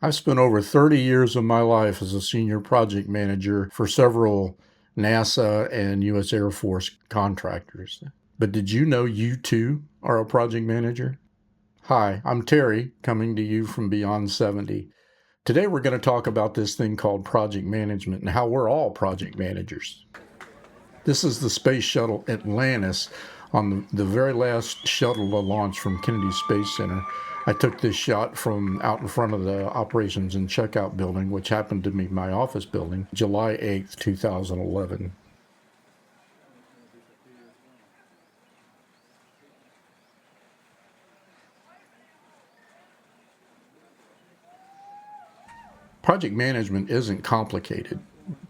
I've spent over 30 years of my life as a senior project manager for several NASA and U.S. Air Force contractors. But did you know you too are a project manager? Hi, I'm Terry, coming to you from Beyond 70. Today we're going to talk about this thing called project management and how we're all project managers. This is the Space Shuttle Atlantis on the very last shuttle to launch from Kennedy Space Center. I took this shot from out in front of the operations and checkout building, which happened to be my office building, July 8th, 2011. Project management isn't complicated.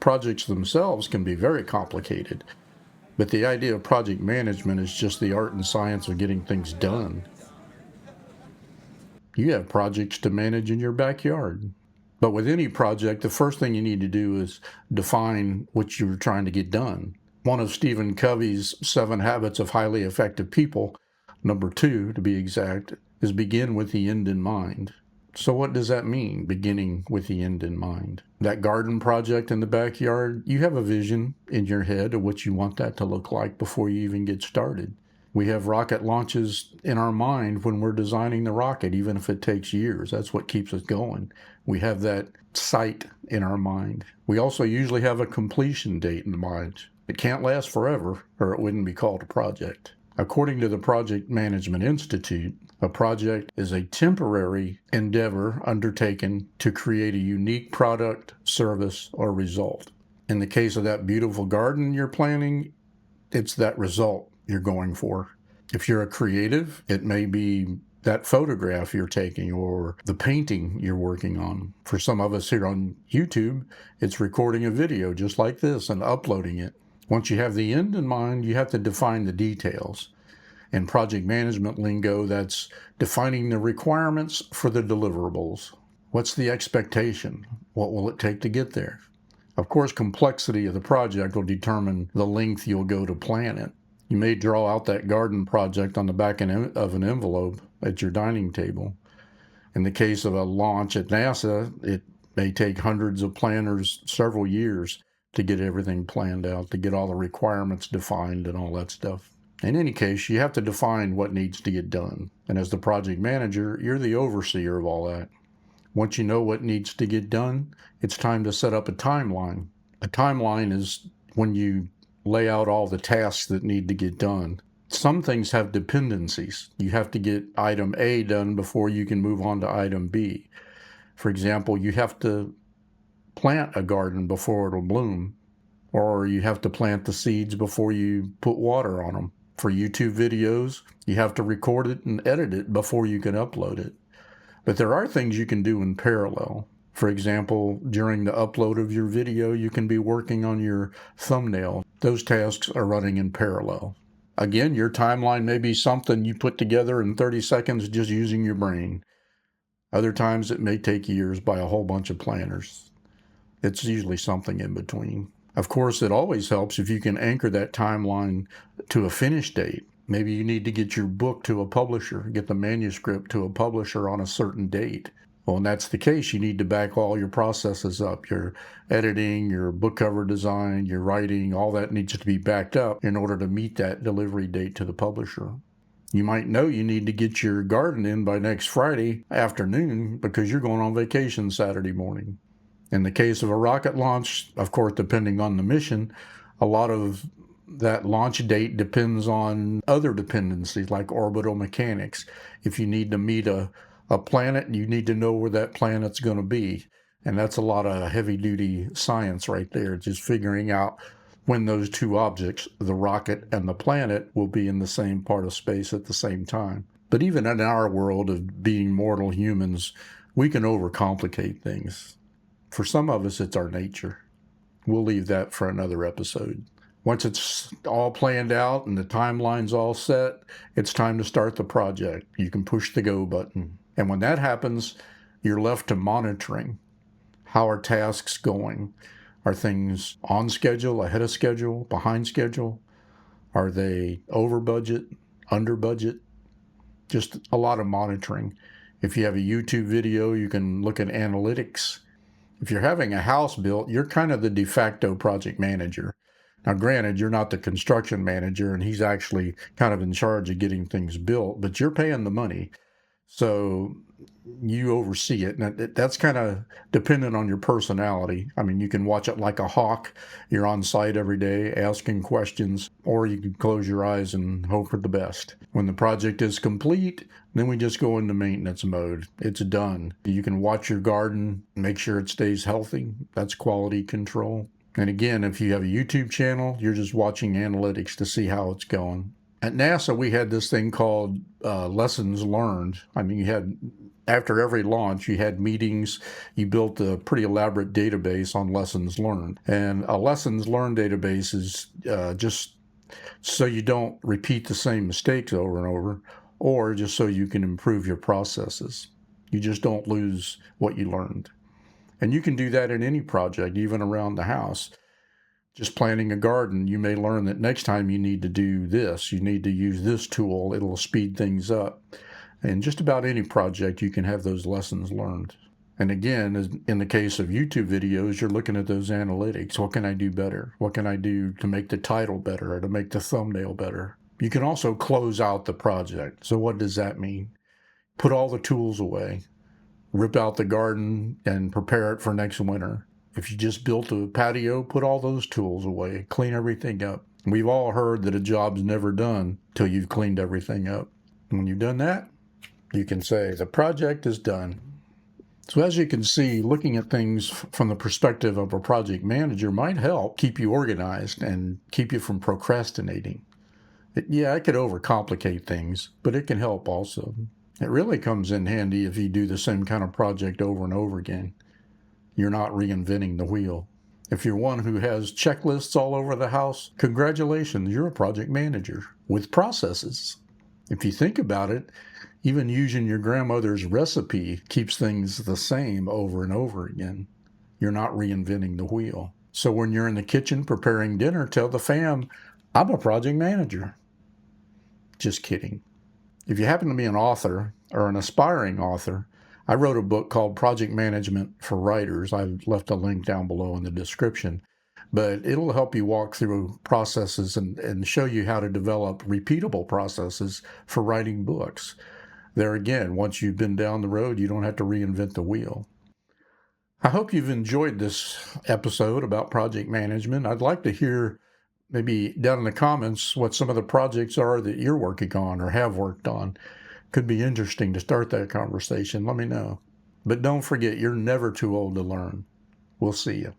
Projects themselves can be very complicated, but the idea of project management is just the art and science of getting things done. You have projects to manage in your backyard. But with any project, the first thing you need to do is define what you're trying to get done. One of Stephen Covey's 7 Habits of Highly Effective People, number 2 to be exact, is begin with the end in mind. So what does that mean, beginning with the end in mind? That garden project in the backyard, you have a vision in your head of what you want that to look like before you even get started. We have rocket launches in our mind when we're designing the rocket, even if it takes years. That's what keeps us going. We have that sight in our mind. We also usually have a completion date in mind. It can't last forever, or it wouldn't be called a project. According to the Project Management Institute, a project is a temporary endeavor undertaken to create a unique product, service, or result. In the case of that beautiful garden you're planning, it's that result you're going for. If you're a creative, it may be that photograph you're taking or the painting you're working on. For some of us here on YouTube, it's recording a video just like this and uploading it. Once you have the end in mind, you have to define the details. In project management lingo, that's defining the requirements for the deliverables. What's the expectation? What will it take to get there? Of course, complexity of the project will determine the length you'll go to plan it. You may draw out that garden project on the back of an envelope at your dining table. In the case of a launch at NASA, it may take hundreds of planners several years to get everything planned out, to get all the requirements defined and all that stuff. In any case, you have to define what needs to get done. And as the project manager, you're the overseer of all that. Once you know what needs to get done, it's time to set up a timeline. A timeline is when you lay out all the tasks that need to get done. Some things have dependencies. You have to get item A done before you can move on to item B. For example, you have to plant a garden before it'll bloom, or you have to plant the seeds before you put water on them. For YouTube videos, you have to record it and edit it before you can upload it. But there are things you can do in parallel. For example, during the upload of your video, you can be working on your thumbnail. Those tasks are running in parallel. Again, your timeline may be something you put together in 30 seconds just using your brain. Other times it may take years by a whole bunch of planners. It's usually something in between. Of course, it always helps if you can anchor that timeline to a finish date. Maybe you need to get your book to a publisher, get the manuscript to a publisher on a certain date. Well, when that's the case, you need to back all your processes up. Your editing, your book cover design, your writing, all that needs to be backed up in order to meet that delivery date to the publisher. You might know you need to get your garden in by next Friday afternoon because you're going on vacation Saturday morning. In the case of a rocket launch, of course, depending on the mission, a lot of that launch date depends on other dependencies like orbital mechanics. If you need to meet a planet, you need to know where that planet's going to be. And that's a lot of heavy-duty science right there, just figuring out when those two objects, the rocket and the planet, will be in the same part of space at the same time. But even in our world of being mortal humans, we can overcomplicate things. For some of us, it's our nature. We'll leave that for another episode. Once it's all planned out and the timeline's all set, it's time to start the project. You can push the go button. And when that happens, you're left to monitoring. How are tasks going? Are things on schedule, ahead of schedule, behind schedule? Are they over budget, under budget? Just a lot of monitoring. If you have a YouTube video, you can look at analytics. If you're having a house built, you're kind of the de facto project manager. Now, granted, you're not the construction manager, and he's actually kind of in charge of getting things built, but you're paying the money. So you oversee it. And that's kind of dependent on your personality. I mean, you can watch it like a hawk. You're on site every day asking questions, or you can close your eyes and hope for the best. When the project is complete, then we just go into maintenance mode. It's done. You can watch your garden, make sure it stays healthy. That's quality control. And again, if you have a YouTube channel, you're just watching analytics to see how it's going. At NASA, we had this thing called lessons learned. I mean, after every launch, you had meetings. You built a pretty elaborate database on lessons learned. And a lessons learned database is just so you don't repeat the same mistakes over and over, or just so you can improve your processes. You just don't lose what you learned. And you can do that in any project, even around the house. Just planting a garden, you may learn that next time you need to do this, you need to use this tool, it'll speed things up. And just about any project, you can have those lessons learned. And again, in the case of YouTube videos, you're looking at those analytics. What can I do better? What can I do to make the title better or to make the thumbnail better? You can also close out the project. So what does that mean? Put all the tools away. Rip out the garden and prepare it for next winter. If you just built a patio, put all those tools away, clean everything up. We've all heard that a job's never done till you've cleaned everything up. When you've done that, you can say the project is done. So as you can see, looking at things from the perspective of a project manager might help keep you organized and keep you from procrastinating. It could overcomplicate things, but it can help also. It really comes in handy if you do the same kind of project over and over again. You're not reinventing the wheel. If you're one who has checklists all over the house, congratulations, you're a project manager with processes. If you think about it, even using your grandmother's recipe keeps things the same over and over again. You're not reinventing the wheel. So when you're in the kitchen preparing dinner, tell the fam, I'm a project manager. Just kidding. If you happen to be an author or an aspiring author, I wrote a book called Project Management for Writers. I've left a link down below in the description. But it'll help you walk through processes and show you how to develop repeatable processes for writing books. There again, once you've been down the road, you don't have to reinvent the wheel. I hope you've enjoyed this episode about project management. I'd like to hear maybe down in the comments what some of the projects are that you're working on or have worked on. Could be interesting to start that conversation. Let me know. But don't forget, you're never too old to learn. We'll see you.